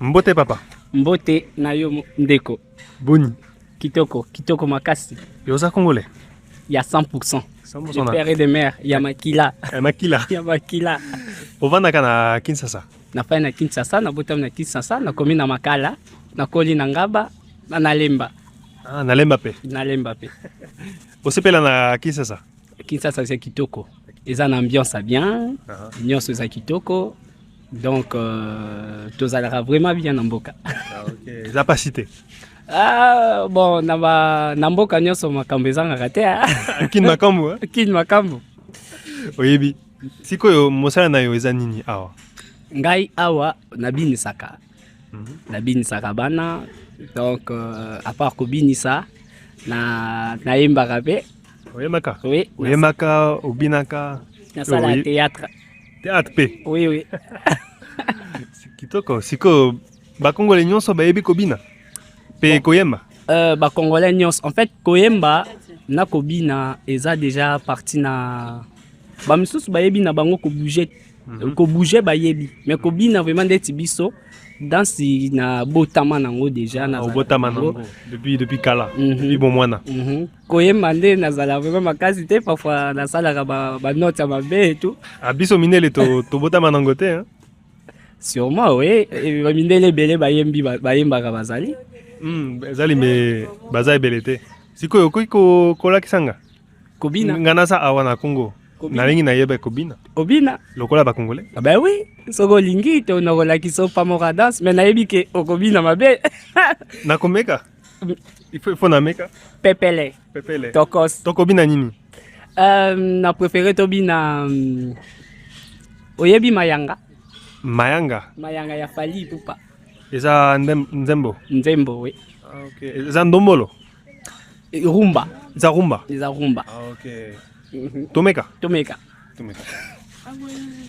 Mbote papa. Mbote na yo ndeko. Boni. Kitoko makasi. Yoza congolais. Il y a 100%. 100% De père et de mère, il y a Makila. Makila. Il y a Makila. Ovandaka na Kinshasa. Na fai na Kinshasa, na botam na Kinshasa, na komi na Makala, na koli na Ngaba, na Nalemba. Ah, Nalemba pe. Nalemba pe. Osepela na Kinshasa. Kinshasa c'est kitoko. Eza na ambiance bien, nyonso eza kitoko. Donc tozalaka vraiment bien na mboka. Ah, OK. Eza pas cité. Ah bon, na mboka nyonso makambo ezangaka te. Kin makambo, Kin makambo. Oyebi. Sikoyo mosala na yo eza nini awa? Ngai awa nabinisaka. Nabinisaka bana. Donc à part kobinisa nayembaka pe. Oyemaka? Oui. Oyemaka, obinaka. Nasala théâtre. Théâtre pe. Oui, oui. Kitoko, siko bakongole nyonso bayebi kobina. Pe koyemba. Congolais nyonso. En fait, koyemba na kobina eza déjà parti na ba misusu bayebi na bango ko bouger. Ko bouger bayebi. Mais kobina vraiment ndeti biso dansi na botama nango déjà na botama nango depuis kala. Depuis bon mwana. Koyemba nde nazala vraiment makasi te parfois nasalaka ba note ya mabe et tout. Abiso minele to botama nango te hein. Sûrement oui, mindele belé bayembaka bazali. Bazali mais bazali belete. Sikoyo ko kolakisanga. Kobina. Nganasa awa na Congo. Nalingi na yeba kobina. Obina. Lokola ba congolais. Ah ben oui, soko lingi to na kolakisa pa mo danse mais nayebi ke okobina mabe. Na komeka. Il faut na meka. Pepele. Tokos. Tokobina nini? Na préféré tobina oyebi mayanga. Mayanga ya Fally Ipupa. Eza nzembo. Nzembo oui. Ah OK. Eza ndombolo. Rumba. Eza rumba. Ah OK. Tomeka.